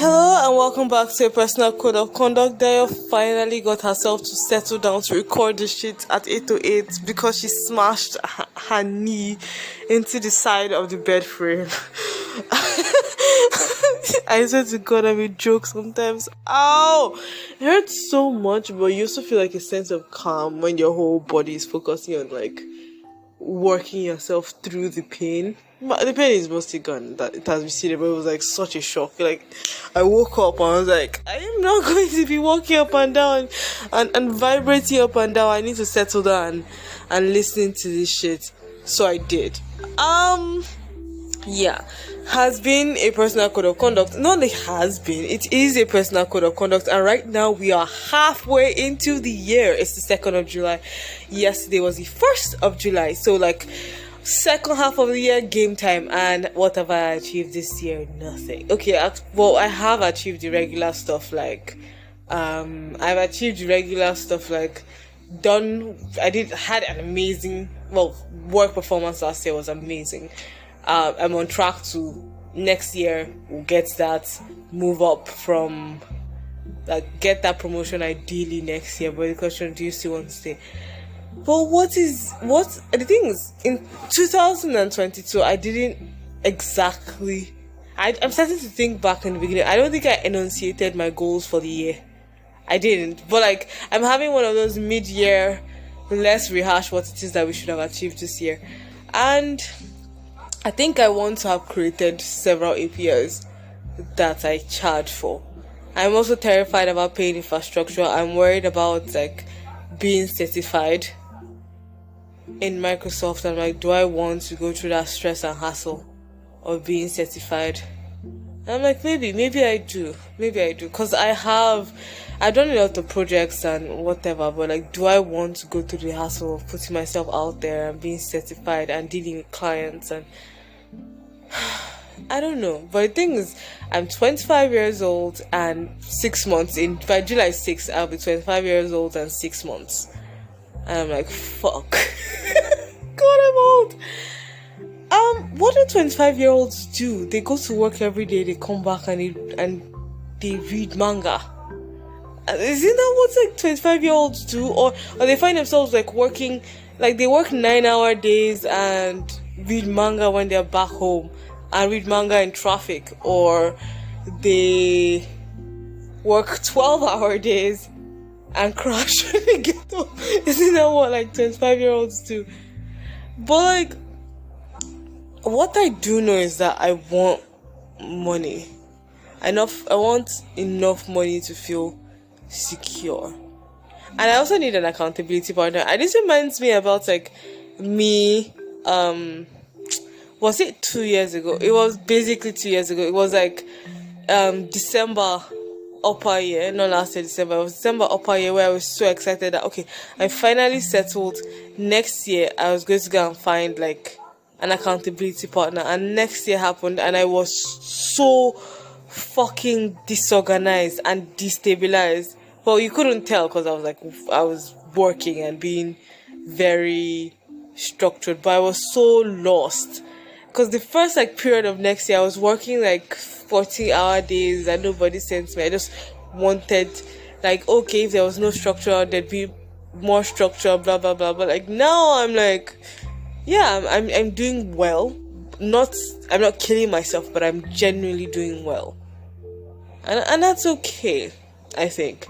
Hello and welcome back to a personal code of conduct. Dayo finally got herself to settle down to record the shit at 8:08 because she smashed her knee into the side of the bed frame. I swear to God, I'm a joke sometimes. Ow! It hurts so much, but you also feel like a sense of calm when your whole body is focusing on working yourself through the pain. But the pain is mostly gone. That it has receded, but it was like such a shock. I woke up and I was like, I am not going to be walking up and down and vibrating up and down. I need to settle down and listen to this shit. So I did. Yeah. Has been a personal code of conduct. Not only has been, it is a personal code of conduct. And right now we are halfway into the year. It's the 2nd of July. Yesterday was the 1st of July. So second half of the year, game time. And what have I achieved this year? Nothing. Okay, I have achieved the regular stuff. I've achieved the regular stuff. Had an amazing work performance last year was amazing. I'm on track to next year we'll get that move up from get that promotion ideally next year. But the question, do you still want to stay? But the thing is, in 2022 I didn't exactly I'm starting to think back in the beginning. I don't think I enunciated my goals for the year. I didn't. But I'm having one of those mid-year, let's rehash what it is that we should have achieved this year. And I think I want to have created several APIs that I charge for. I'm also terrified about paying infrastructure. I'm worried about being certified in Microsoft. I'm do I want to go through that stress and hassle of being certified? And I'm maybe I do. Because I've done a lot of projects and whatever, but do I want to go through the hassle of putting myself out there and being certified and dealing with clients? And I don't know. But the thing is, I'm 25 years old and 6 months by July 6th, I'll be 25 years old and 6 months. And I'm fuck. God, I'm old. What do 25-year-olds do? They go to work every day, they come back and they read manga. Isn't that what 25-year-olds do? Or they find themselves working, they work 9-hour days and read manga when they're back home and read manga in traffic, or they work 12-hour days and crash when they get home. Isn't that what 25-year-olds do? But what I do know is that I want money. I want enough money to feel secure. And I also need an accountability partner. And this reminds me about me. Was it 2 years ago? It was basically 2 years ago. It was December upper year, not last year December. It was December upper year where I was so excited that I finally settled. Next year I was going to go and find an accountability partner, and next year happened and I was so fucking disorganized and destabilized. Well, you couldn't tell because I was working and being very structured, but I was so lost because the first period of next year I was working 40-hour days and nobody sent me. I just wanted okay, if there was no structure there'd be more structure, blah blah blah. But now I'm yeah, I'm doing well. I'm not killing myself, but I'm genuinely doing well, and that's okay, I think.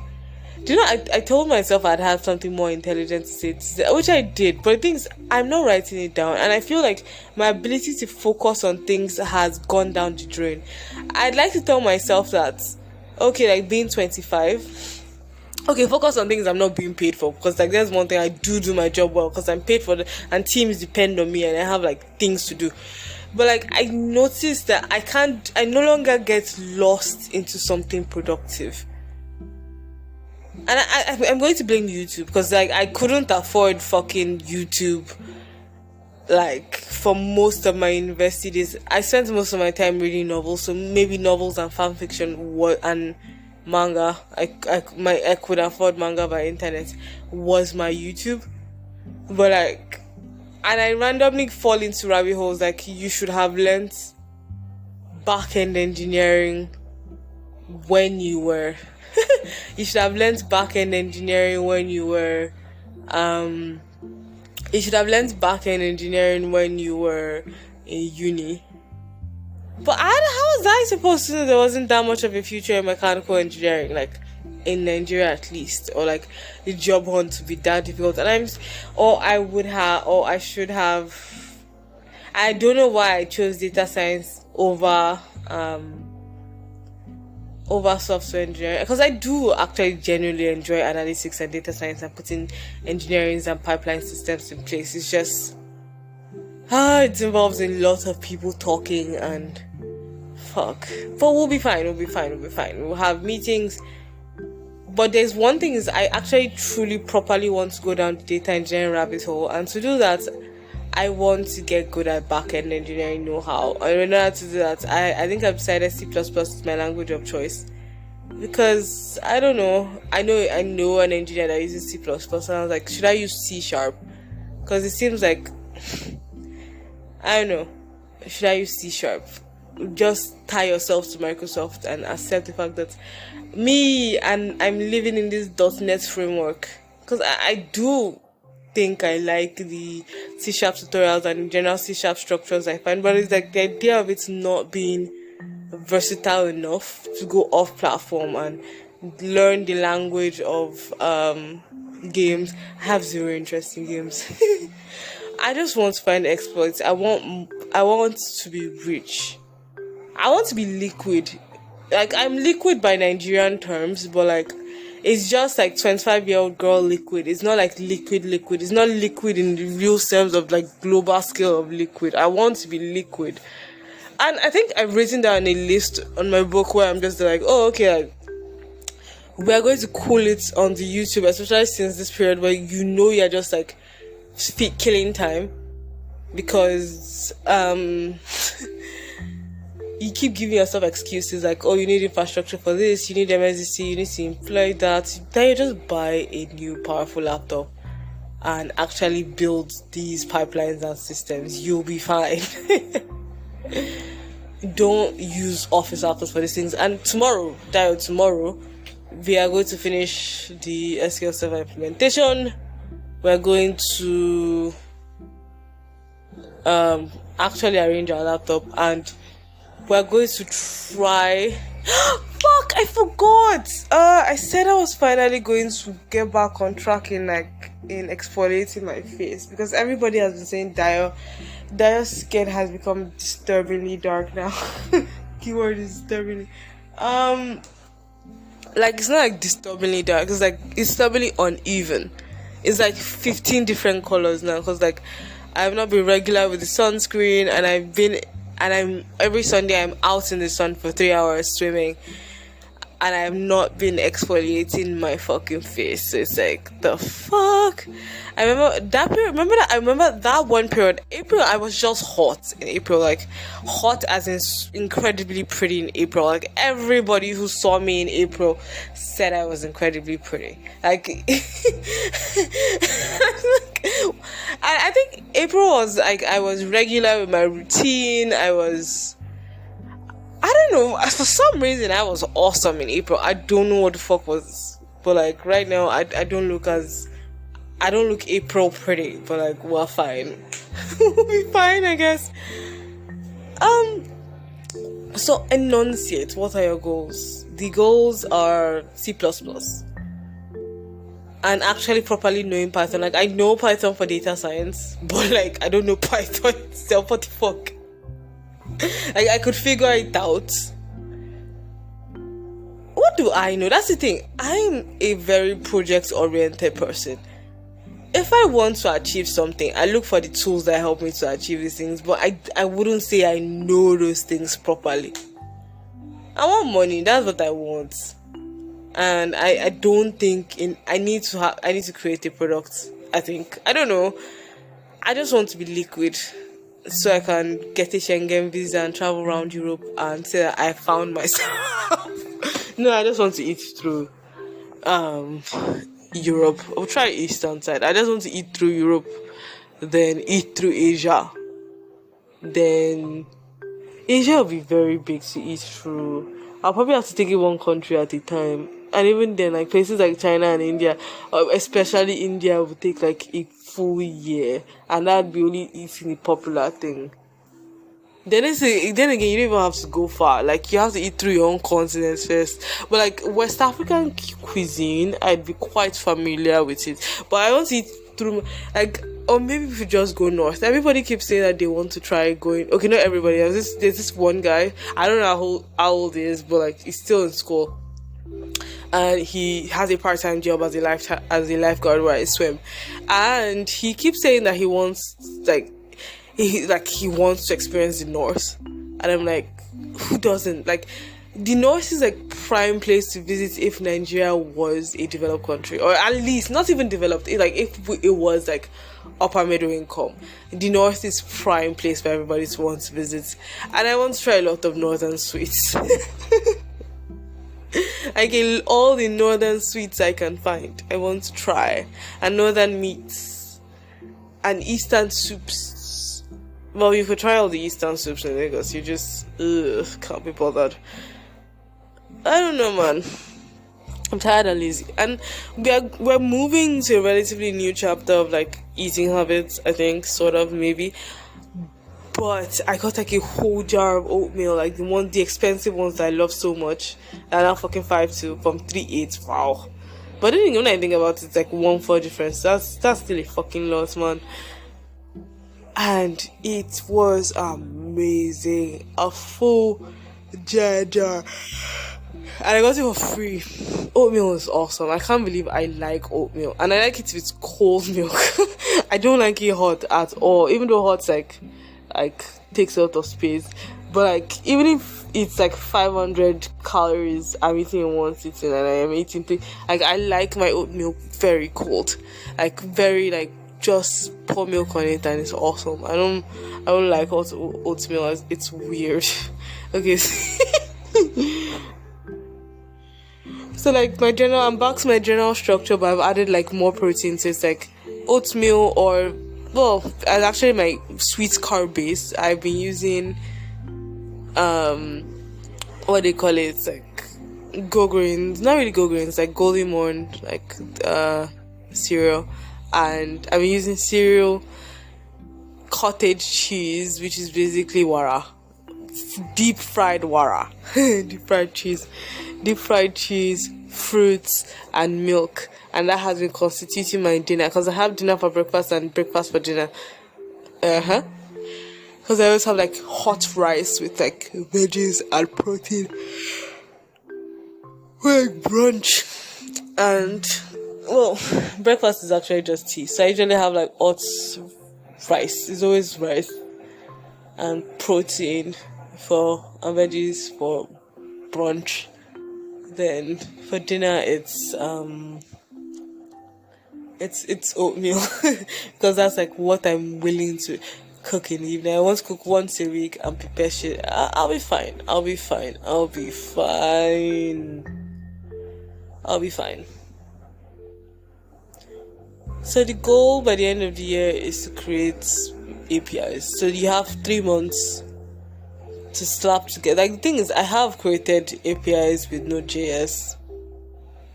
Do you know, I told myself I'd have something more intelligent to say, which I did, but the thing is, I'm not writing it down, and I feel my ability to focus on things has gone down the drain. I'd like to tell myself that, being 25, focus on things I'm not being paid for, because there's one thing, I do my job well, because I'm paid for and teams depend on me, and I have things to do. But I noticed that I no longer get lost into something productive. And I'm going to blame YouTube, because I couldn't afford fucking YouTube for most of my university days. I spent most of my time reading novels, so maybe novels and fan fiction and manga. I could afford manga by internet was my YouTube. But and I randomly fall into rabbit holes you should have learnt back-end engineering when you were you should have learned back-end engineering when you were you should have learned back-end engineering when you were in uni. But how was I supposed to know there wasn't that much of a future in mechanical engineering, like in Nigeria at least, or like the job hunt to be that difficult? And I should have. I don't know why I chose data science over software engineering, because I do actually genuinely enjoy analytics and data science and putting engineering and pipeline systems in place. It's just it involves a lot of people talking and fuck. But we'll be fine. We'll have meetings. But there's one thing is I actually truly properly want to go down the data engineering rabbit hole, and to do that I want to get good at back-end engineering know-how. I don't know how to do that. I think I've decided C++ is my language of choice, because I don't know. I know an engineer that uses C++, and I was like, should I use C#? Because it seems like I don't know. Should I use C#? Just tie yourself to Microsoft and accept the fact that I'm living in this .NET framework, because I do think I like the C# tutorials and in general C# structures I find, but it's like the idea of it not being versatile enough to go off platform and learn the language of games. I have zero interest in games. I just want to find exploits. I want to be rich. I want to be liquid. Like, I'm liquid by Nigerian terms, but like it's just like 25-year-old girl liquid. It's not like liquid. It's not liquid in the real sense of like global scale of liquid. I want to be liquid. And I think I've written down a list on my book where I'm just like, oh, okay, like, we are going to cool it on the YouTube, especially since this period where you're just like killing time, because you keep giving yourself excuses like, oh, you need infrastructure for this, you need MSDC, you need to employ that. Then you just buy a new powerful laptop and actually build these pipelines and systems. You'll be fine. Don't use office laptops for these things. And tomorrow, we are going to finish the SQL Server implementation. We're going to actually arrange our laptop, and we're going to try. Fuck, I forgot. I said I was finally going to get back on track in exfoliating my face, because everybody has been saying Dio's skin has become disturbingly dark now. Keyword is disturbingly. Like, it's not like disturbingly dark. It's like it's disturbingly uneven. It's like 15 different colors now, because like I've not been regular with the sunscreen, and I'm every Sunday I'm out in the sun for 3 hours swimming, and I have not been exfoliating my fucking face. So it's like, the fuck. I remember that period. I remember that one period, April. I was just hot in April, like hot as in incredibly pretty in April. Like, everybody who saw me in April said I was incredibly pretty. Like, I think April was like, I was regular with my routine. I don't know, for some reason I was awesome in April. I don't know what the fuck was, but like right now I don't look April pretty, but like we're fine. We'll be fine, I guess. So enunciate, what are your goals? The goals are C++ and actually properly knowing Python. Like, I know Python for data science, but like I don't know Python itself. What the fuck? Like, I could figure it out. What do I know? That's the thing. I'm a very project-oriented person. If I want to achieve something, I look for the tools that help me to achieve these things, but I wouldn't say I know those things properly. I want money. That's what I want. And I don't think I need to create a product. I don't know. I just want to be liquid, so I can get a Schengen visa and travel around Europe and say that I found myself. No, I just want to eat through Europe. I'll try Eastern side. I just want to eat through Europe, then eat through Asia. Then Asia will be very big to eat through. I'll probably have to take it one country at a time. And even then, like places like China and India, especially India, would take like a full year, and that'd be only eating a popular thing. Then again, you don't even have to go far. Like you have to eat through your own continent first. But like West African cuisine, I'd be quite familiar with it. But I want to eat through like, or maybe we should just go north. Everybody keeps saying that they want to try going. Okay, not everybody. There's this one guy. I don't know how old he is, but like he's still in school. And he has a part-time job as a lifeguard where I swim, and he keeps saying that he wants he wants to experience the north, and I'm like, who doesn't? Like, the north is like prime place to visit if Nigeria was a developed country, or at least not even developed. Like if it was like upper middle income, the north is prime place for everybody to want to visit, and I want to try a lot of northern sweets. Like all the northern sweets I can find, I want to try, and northern meats and eastern soups. Well, you could try all the eastern soups in Lagos. You just can't be bothered. I don't know, man. I'm tired and lazy, and we're moving to a relatively new chapter of like eating habits. I think, sort of, maybe. But I got like a whole jar of oatmeal, like the expensive ones that I love so much. And now fucking 5.2 from 3.8. Wow. But then when I think about it, it's like 1.4 difference. That's still a fucking lot, man. And it was amazing. A full jar. And I got it for free. Oatmeal is awesome. I can't believe I like oatmeal. And I like it if it's cold milk. I don't like it hot at all. Even though hot's like takes a lot of space, but like even if it's like 500 calories I'm eating in one sitting, and I am eating like I like my oatmeal very cold, like very like just pour milk on it, and it's awesome. I don't like oatmeal. It's weird. Okay. So like I'm back to my general structure, but I've added like more protein, so it's like oatmeal, or well, as actually my sweet carb base. I've been using what they call it, like go grains, not really go grains, like golden morn, like cereal, and I've been using cereal, cottage cheese, which is basically wara, deep fried wara, deep fried cheese, fruits, and milk. And that has been constituting my dinner, because I have dinner for breakfast and breakfast for dinner. Because I always have like hot rice with like veggies and protein, like brunch. And well, breakfast is actually just tea, so I usually have like hot rice. It's always rice and protein and veggies for brunch. Then for dinner it's oatmeal, because that's like what I'm willing to cook in the evening. I want to cook once a week and prepare shit. I'll be fine. So the goal by the end of the year is to create APIs. So you have 3 months to slap together. Like the thing is, I have created APIs with Node.js.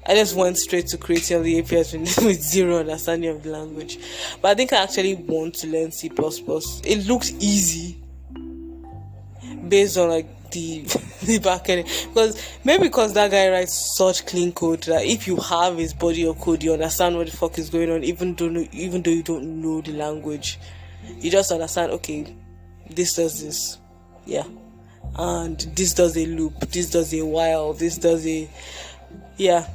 I just went straight to creating the APIs with zero understanding of the language. But I think I actually want to learn C++. It looks easy based on like the backend. Because that guy writes such clean code that if you have his body of code, you understand what the fuck is going on, even though you don't know the language. You just understand, okay, this does this. Yeah. And this does a loop, this does a while, this does a... Yeah.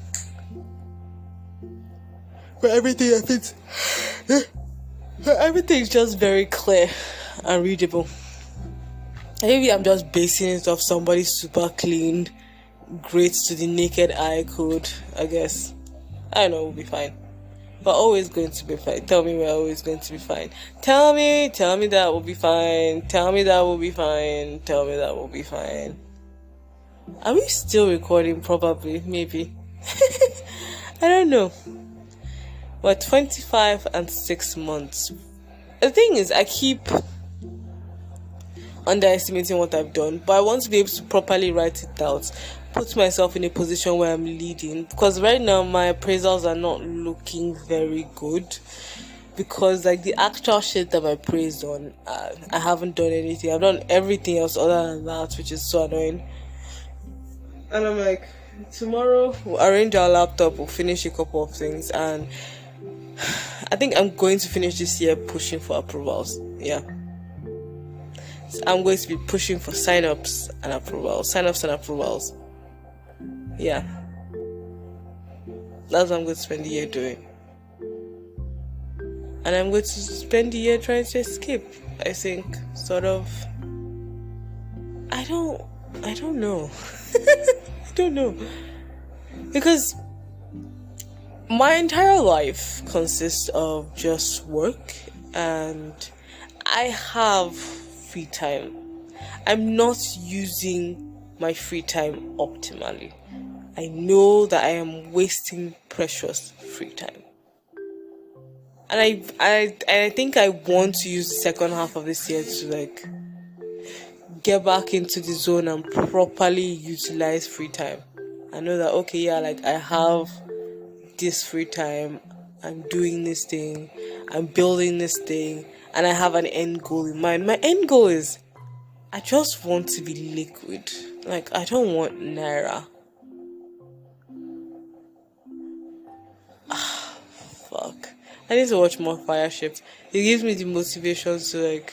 But everything is just very clear and readable. Maybe I'm just basing it off somebody's super clean, great to the naked eye code, I guess. I know, we'll be fine. We're always going to be fine. Tell me we're always going to be fine. Tell me that we'll be fine. Tell me that we'll be fine. Tell me that we'll be fine. Are we still recording? Probably, maybe. I don't know. We're 25 and 6 months. The thing is, I keep underestimating what I've done, but I want to be able to properly write it out. put myself in a position where I'm leading, because right now my appraisals are not looking very good, because like the actual shit that I praised on, I haven't done anything. I've done everything else other than that, which is so annoying. And I'm like, tomorrow we'll arrange our laptop, we'll finish a couple of things, and I think I'm going to finish this year pushing for approvals. Yeah, so I'm going to be pushing for sign-ups and approvals. Yeah, that's what I'm going to spend the year doing. And I'm going to spend the year trying to escape, I think, sort of. I don't know. I don't know. Because my entire life consists of just work, and I have free time. I'm not using my free time optimally. I know that I am wasting precious free time. And I think I want to use the second half of this year to like get back into the zone and properly utilize free time. I know that, okay, yeah, like I have this free time, I'm doing this thing, I'm building this thing, and I have an end goal in mind. My end goal is I just want to be liquid. Like, I don't want naira. Fuck. I need to watch more Fire Shift. It gives me the motivation to like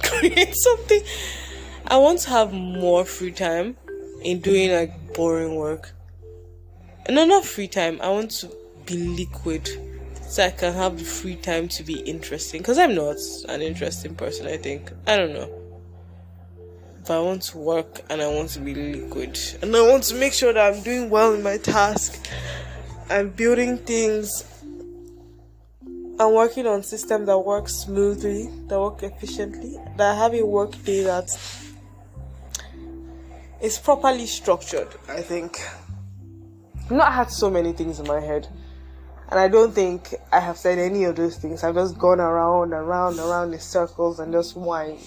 create something. I want to have more free time in doing like boring work. No, not free time. I want to be liquid so I can have the free time to be interesting. Because I'm not an interesting person, I think. I don't know. But I want to work and I want to be liquid. And I want to make sure that I'm doing well in my task. I'm building things. I'm working on systems that work smoothly, that work efficiently, that I have a work day that is properly structured, I think. I've not had so many things in my head, and I don't think I have said any of those things. I've just gone around in circles and just whined.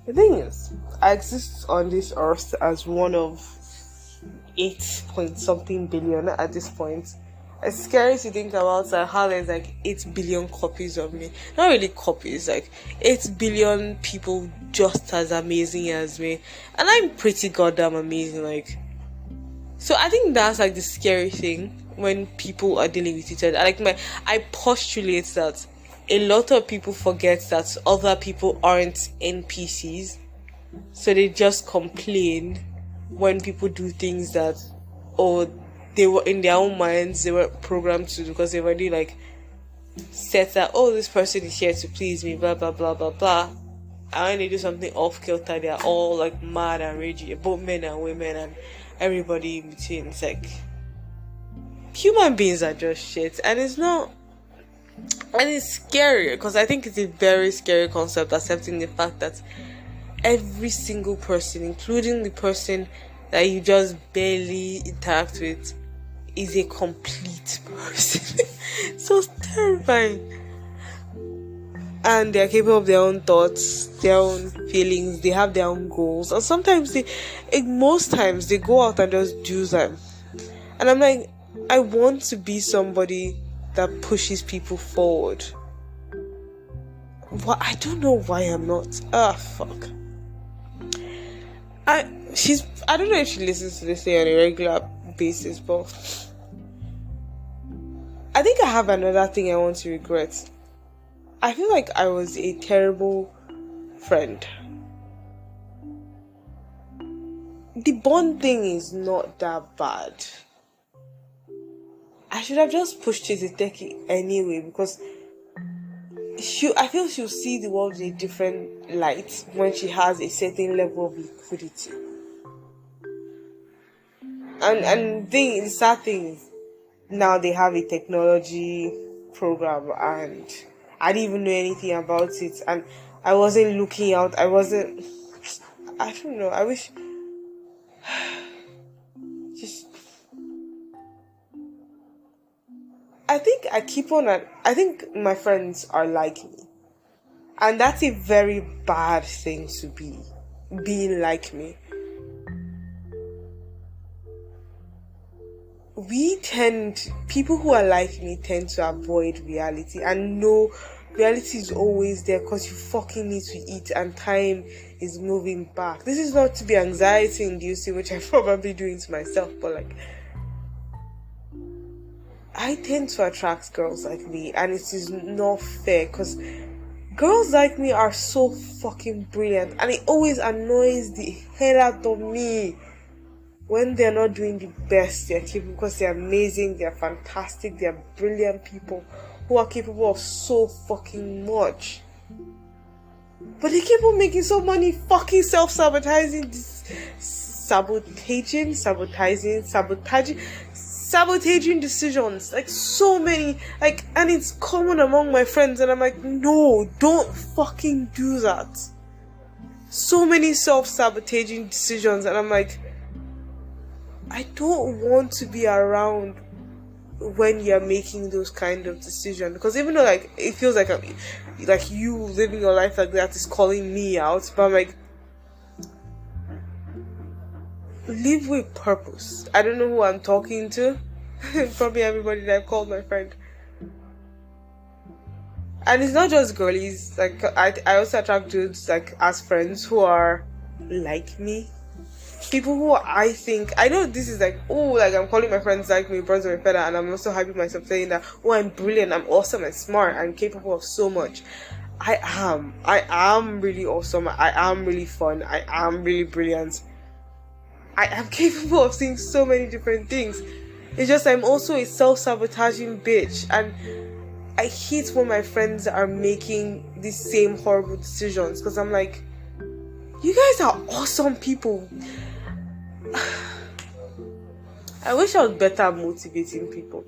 The thing is, I exist on this earth as one of 8 point something billion at this point. It's scary to think about how there's like 8 billion copies of me. Not really copies, like 8 billion people just as amazing as me. And I'm pretty goddamn amazing, like. So I think that's like the scary thing when people are dealing with each other. I postulate that a lot of people forget that other people aren't NPCs. So they just complain when people do things that, they were in their own minds, they were programmed to do, because they've already like set that, this person is here to please me, blah blah blah blah blah. And when they do something off kilter, they're all like mad and ragey, both men and women and everybody in between. It's like human beings are just shit, and it's not, and it's scary, because I think it's a very scary concept, accepting the fact that every single person, including the person that you just barely interact with, is a complete person. So terrifying. And they're capable of their own thoughts, their own feelings, they have their own goals. And sometimes most times they go out and just do them. And I'm like, I want to be somebody that pushes people forward. I don't know why I'm not. Fuck. I don't know if she listens to this thing on a regular basis, but I think I have another thing I want to regret. I feel like I was a terrible friend. The bond thing is not that bad. I should have just pushed it to take it anyway, because I feel she'll see the world in a different light when she has a certain level of liquidity. And the sad thing is, now they have a technology program, and I didn't even know anything about it, and I wasn't looking out. I don't know. I wish. I think my friends are like me. And that's a very bad thing to be. Being like me. people who are like me tend to avoid reality, and no, reality is always there because you fucking need to eat and time is moving back. This is not to be anxiety inducing, which I'm probably doing to myself, but like, I tend to attract girls like me, and it is not fair because girls like me are so fucking brilliant, and it always annoys the hell out of me when they're not doing the best they're capable, because they're amazing, they're fantastic, they're brilliant people who are capable of so fucking much. But they keep on making so many fucking self-sabotaging, sabotaging decisions. Like, so many, like, and it's common among my friends, and I'm like, no, don't fucking do that. So many self-sabotaging decisions, and I'm like, I don't want to be around when you're making those kind of decisions, because even though like it feels like like you living your life like that is calling me out, but I'm like, live with purpose. I don't know who I'm talking to. Probably everybody that I've called my friend. And it's not just girlies. Like I also attract dudes like as friends who are like me. People who I think, I know this is like, oh, like I'm calling my friends like me, birds of a feather, and I'm also happy myself saying that, oh, I'm brilliant, I'm awesome and smart, I'm capable of so much. I am really awesome, I am really fun, I am really brilliant. I am capable of seeing so many different things. It's just I'm also a self-sabotaging bitch, and I hate when my friends are making these same horrible decisions, because I'm like, you guys are awesome people. I wish I was better at motivating people.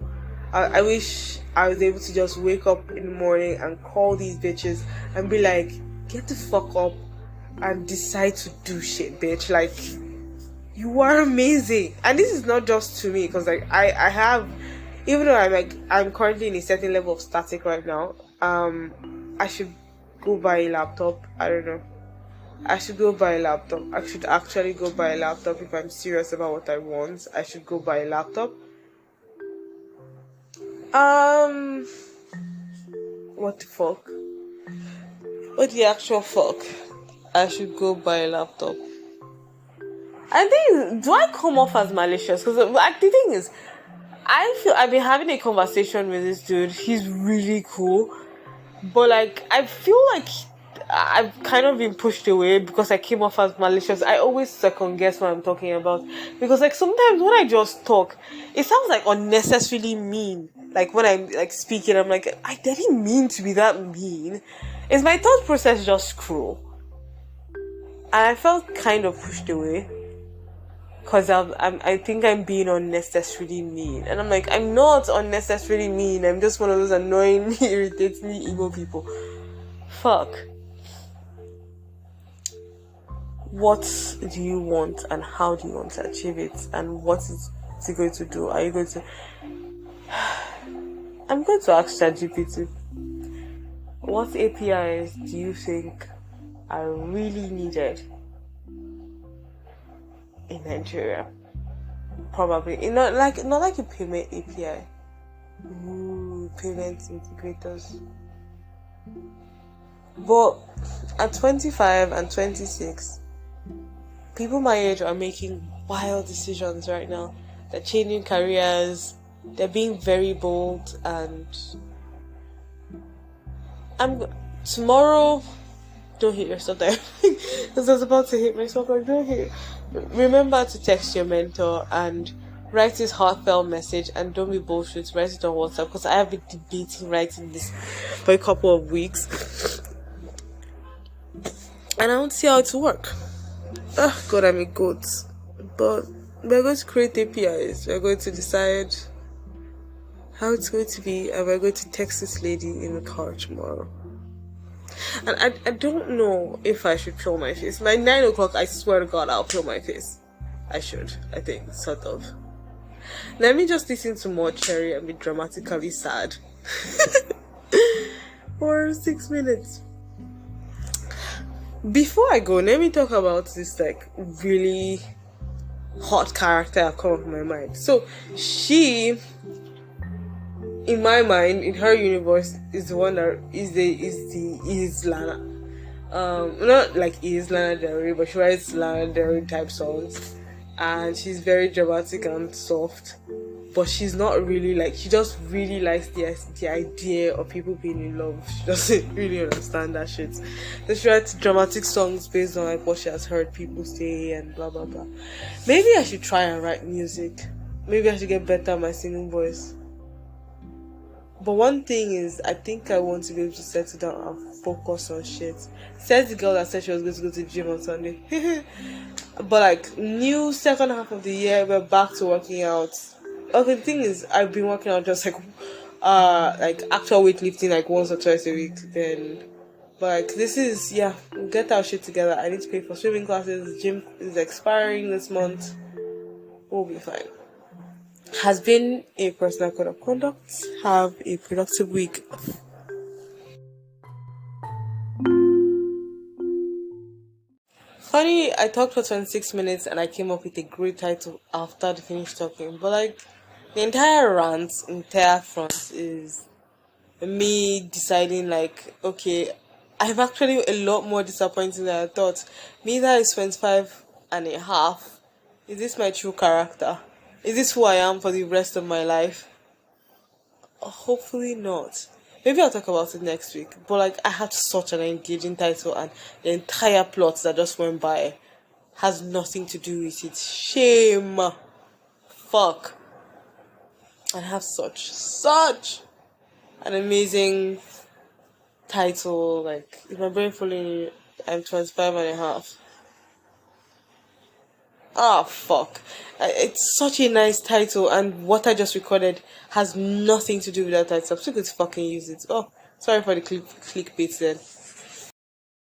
I wish I was able to just wake up in the morning and call these bitches and be like, get the fuck up and decide to do shit, bitch. Like, you are amazing. And this is not just to me, because like I have, even though I'm currently in a certain level of static right now, I should go buy a laptop. I don't know. I should go buy a laptop. I should actually go buy a laptop if I'm serious about what I want. I should go buy a laptop. What the fuck? What the actual fuck? I should go buy a laptop. I think, do I come off as malicious? Because the thing is, I feel I've been having a conversation with this dude. He's really cool. But like, I feel like I've kind of been pushed away because I came off as malicious. I always second guess what I'm talking about, because like sometimes when I just talk, it sounds like unnecessarily mean. Like when I'm like speaking, I'm like, I didn't mean to be that mean. Is my thought process just cruel? And I felt kind of pushed away because I think I'm being unnecessarily mean, and I'm like, I'm not unnecessarily mean. I'm just one of those annoying, irritating emo people. Fuck. What do you want, and how do you want to achieve it, and what is it going to do? Are you going to... I'm going to ask ChatGPT, what APIs do you think are really needed in Nigeria? Probably not like a payment API. Ooh, payment integrators. But at 25 and 26, people my age are making wild decisions right now. They're changing careers. They're being very bold, and tomorrow. Don't hit yourself there, because I was about to hit myself. Like, don't hit. Remember to text your mentor and write this heartfelt message, and don't be bullshit. Write it on WhatsApp, because I have been debating writing this for a couple of weeks, and I want to see how it will work. Oh God, I'm a goat. But we're going to create APIs. We're going to decide how it's going to be, and we're going to text this lady in the car tomorrow. And I don't know if I should peel my face. By 9 o'clock, I swear to God, I'll peel my face. I should, I think, sort of. Let me just listen to more Cherry and be dramatically sad. For 6 minutes. Before I go, let me talk about this, like, really hot character that come up in my mind. So she, in my mind, in her universe, is the one that is Lana. Not like is Lana Del Rey, but she writes Lana Del Rey type songs, and she's very dramatic and soft. But she's not really like, she just really likes the idea of people being in love. She doesn't really understand that shit. So she writes dramatic songs based on like what she has heard people say and blah blah blah. Maybe I should try and write music. Maybe I should get better at my singing voice. But one thing is, I think I want to be able to settle down and focus on shit. Says the girl that said she was going to go to the gym on Sunday. But like, new second half of the year, we're back to working out. Okay, the thing is, I've been working out just like actual weightlifting like once or twice a week. Then, but like this is, yeah, we'll get our shit together. I need to pay for swimming classes. Gym is expiring this month. We'll be fine. Has been a personal code of conduct. Have a productive week. Funny, I talked for 26 minutes and I came up with a great title after the finished talking. But like, the entire rant, entire front is me deciding like, okay, I'm actually a lot more disappointed than I thought. Me that is 25 and a half. Is this my true character? Is this who I am for the rest of my life? Hopefully not. Maybe I'll talk about it next week. But like, I had such an engaging title, and the entire plot that just went by has nothing to do with it. Shame. Fuck. I have such an amazing title. Like, if my brain fully, I'm 25 and a half. Ah, fuck. It's such a nice title, and what I just recorded has nothing to do with that title. I'm still going to fucking use it. Oh, sorry for the clickbait then.